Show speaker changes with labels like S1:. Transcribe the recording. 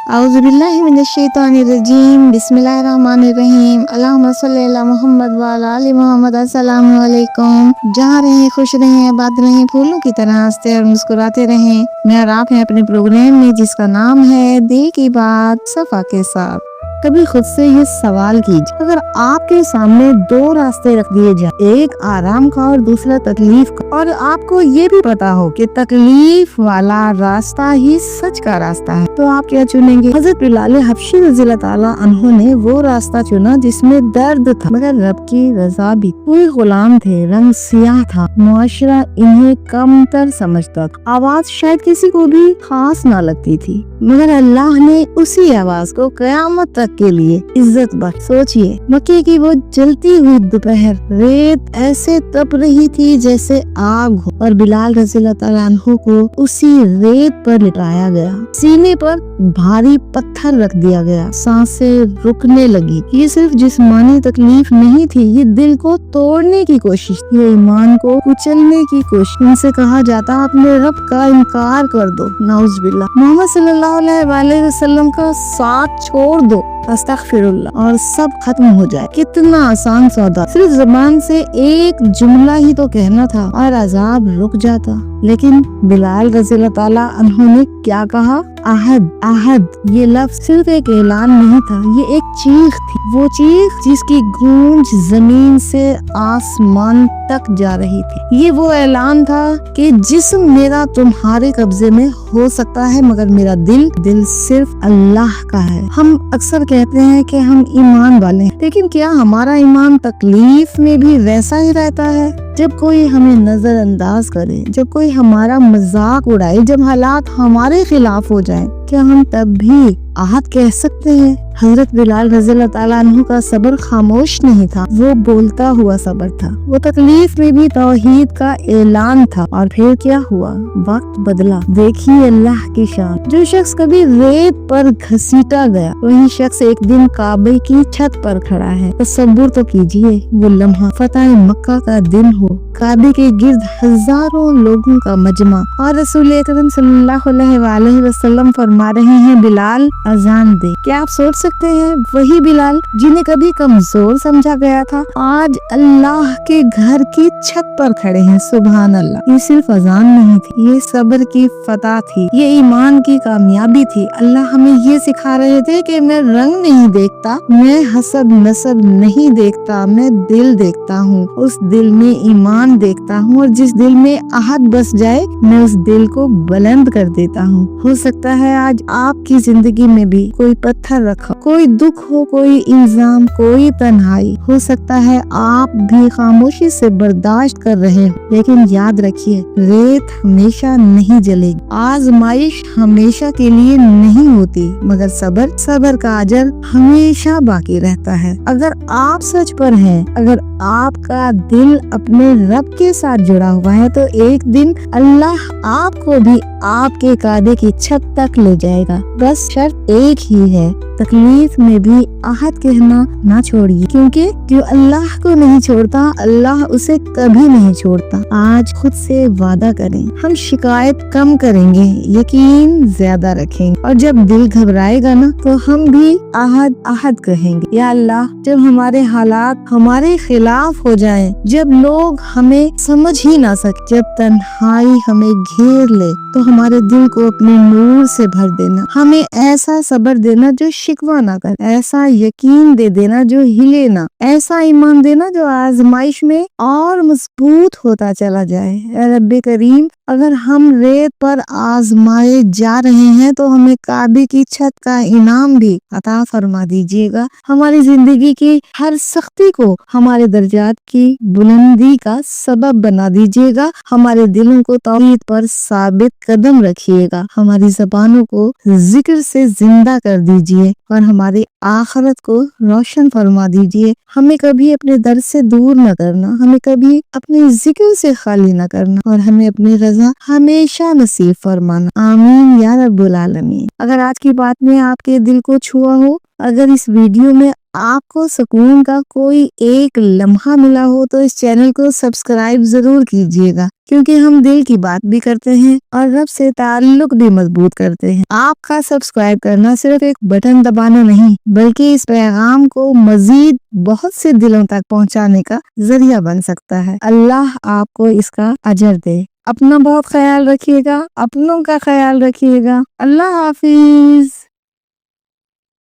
S1: औज़ुबिल्लाहि मिनश्शैतानिर्रजीम बिस्मिल्लाहिर्रहमानिर्रहीम अल्लाहुम्मा सल्लि अला मुहम्मद व अला आलि मुहम्मद। अस्सलामु अलैकुम। जहाँ रहें खुश रहें, आबाद रहें, फूलों की तरह हंसते और मुस्कुराते रहें। मैं और आप हैं अपने प्रोग्राम में जिसका नाम है दिल की बात सफा के साथ। कभी खुद से ये सवाल कीजिए, अगर आपके सामने दो रास्ते रख दिए जाए, एक आराम का और दूसरा तकलीफ का, और आपको ये भी पता हो कि तकलीफ वाला रास्ता ही सच का रास्ता है, तो आप क्या चुनेंगे? हज़रत बिलाल हबशी रज़ियल्लाहु ताला अन्हु ने वो रास्ता चुना जिसमें दर्द था मगर रब की रजा भी। कोई गुलाम थे, रंग सियाह था, मुआशरा इन्हें कमतर समझता था, आवाज शायद किसी को भी खास ना लगती थी, मगर अल्लाह ने उसी आवाज को क़यामत तक के लिए इज्जत बख्श। सोचिए, मक्के की वो जलती हुई दोपहर, रेत ऐसे तप रही थी जैसे आग हो, और बिलाल रज़ियल्लाहु ताला अन्हु को उसी रेत पर लिटाया गया, सीने पर भारी पत्थर रख दिया गया, सांसें रुकने लगी। ये सिर्फ जिस्मानी तकलीफ नहीं थी, ये दिल को तोड़ने की कोशिश, ये ईमान को कुचलने की कोशिश। इनसे कहा जाता अपने रब का इनकार कर दो, नाउज़ बिल्लाह, मोहम्मद सल्लल्लाहु अलैहि वसल्लम का साथ छोड़ दो, अस्तगफिरुल्लाह, और सब खत्म हो जाए। कितना आसान सौदा, सिर्फ जबान से एक जुमला ही तो कहना था और अजाब रुक जाता। लेकिन बिलाल रज़ियल्लाहु ताला अन्हु ने क्या कहा? अहद, अहद। ये लफ्ज सिर्फ एक ऐलान नहीं था, ये एक चीख थी, वो चीख जिसकी गूंज जमीन से आसमान तक जा रही थी। ये वो ऐलान था कि जिस्म मेरा तुम्हारे कब्जे में हो सकता है, मगर मेरा दिल सिर्फ अल्लाह का है। हम अक्सर कहते हैं कि हम ईमान वाले हैं, लेकिन क्या हमारा ईमान तकलीफ में भी वैसा ही रहता है? जब कोई हमें नजरअंदाज करे, जब कोई हमारा मजाक उड़ाए, जब हालात हमारे खिलाफ हो जाए, क्या हम तब भी आहत कह सकते हैं? हजरत बिलाल रज़ियल्लाहु ताला अन्हु का सब्र खामोश नहीं था, वो बोलता हुआ सब्र था। वो तकलीफ में भी तौहीद का ऐलान था। और फिर क्या हुआ? वक्त बदला। देखिए अल्लाह की शान। जो शख्स कभी रेत पर घसीटा गया, वही शख्स एक दिन काबे की छत पर खड़ा है। तसव्वुर तो कीजिए, वो लम्हा फतह मक्का का दिन हो, काबे के गिर्द हजारों लोगों का मजमा, और रसूल अकरम सल्लल्लाहु अलैहि वसल्लम फरमा रहे हैं, बिलाल अजान दे। क्या आप सोच सकते हैं, वही बिलाल जिन्हें कभी कमजोर समझा गया था, आज अल्लाह के घर की छत पर खड़े हैं। सुभान अल्लाह। ये सिर्फ अजान नहीं थी, ये सब्र की फतह थी, ये ईमान की कामयाबी थी। अल्लाह हमें ये सिखा रहे थे कि मैं रंग नहीं देखता, मैं हसब नसब नहीं देखता, मैं दिल देखता हूँ। उस दिल में ईमान देखता हूँ, और जिस दिल में आहत बस जाए, मैं उस दिल को बुलंद कर देता हूँ। हो सकता है आज आपकी जिंदगी में भी कोई पत्थर रखा, कोई दुख हो, कोई इल्जाम, कोई तन्हाई। हो सकता है आप भी खामोशी से बर्दाश्त कर रहे हो, लेकिन याद रखिए, रेत हमेशा नहीं जलेगी, आजमाइश हमेशा के लिए नहीं होती, मगर सब्र का अजर हमेशा बाकी रहता है। अगर आप सच पर हैं, अगर आपका दिल अपने रब के साथ जुड़ा हुआ है, तो एक दिन अल्लाह आपको भी आपके काबे की छत तक ले जाएगा। बस शर्त एक ही है, तकलीफ में भी आहत कहना ना छोड़िए, क्योंकि जो अल्लाह को नहीं छोड़ता, अल्लाह उसे कभी नहीं छोड़ता। आज खुद से वादा करें, हम शिकायत कम करेंगे, यकीन ज्यादा रखेंगे, और जब दिल घबराएगा ना, तो हम भी आहद आहद कहेंगे, या अल्लाह, जब हमारे हालात हमारे खिलाफ हो जाएं, जब लोग हमें समझ ही ना सके, जब तन्हाई हमें घेर ले, तो हमारे दिल को अपने नूर से भर देना, हमें ऐसा सब्र देना जो शिकवा ना करे, ऐसा यकीन दे देना जो हिले ना, ऐसा ईमान देना जो आजमाइश में और मजबूत होता चला जाए। रब्बे करीम, अगर हम रेत पर आजमाए जा रहे हैं, तो हमें काबे की छत का इनाम भी अता फरमा दीजिएगा। हमारी जिंदगी की हर सख्ती को हमारे दर्जात की बुलंदी का सबब बना दीजिएगा। हमारे दिलों को तौहीद पर साबित कदम रखिएगा, हमारी ज़बानों को जिक्र से जिंदा कर दीजिए, और हमारी आखिरत को रोशन फरमा दीजिए। हमें कभी अपने दर से दूर न करना, हमें कभी अपने जिक्र से खाली न करना, और हमें अपनी रजा हमेशा नसीब फरमाना। आमीन या रब्बुल आलमीन। अगर आज की बात ने आपके दिल को छुआ हो, اگر اس ویڈیو میں آپ کو سکون کا کوئی ایک لمحہ ملا ہو تو اس چینل کو سبسکرائب ضرور کیجیے گا، کیونکہ ہم دل کی بات بھی کرتے ہیں اور رب سے تعلق بھی مضبوط کرتے ہیں۔ آپ کا سبسکرائب کرنا صرف ایک بٹن دبانا نہیں، بلکہ اس پیغام کو مزید بہت سے دلوں تک پہنچانے کا ذریعہ بن سکتا ہے۔ اللہ آپ کو اس کا اجر دے۔ اپنا بہت خیال رکھیے گا، اپنوں کا خیال رکھیے گا۔ اللہ حافظ۔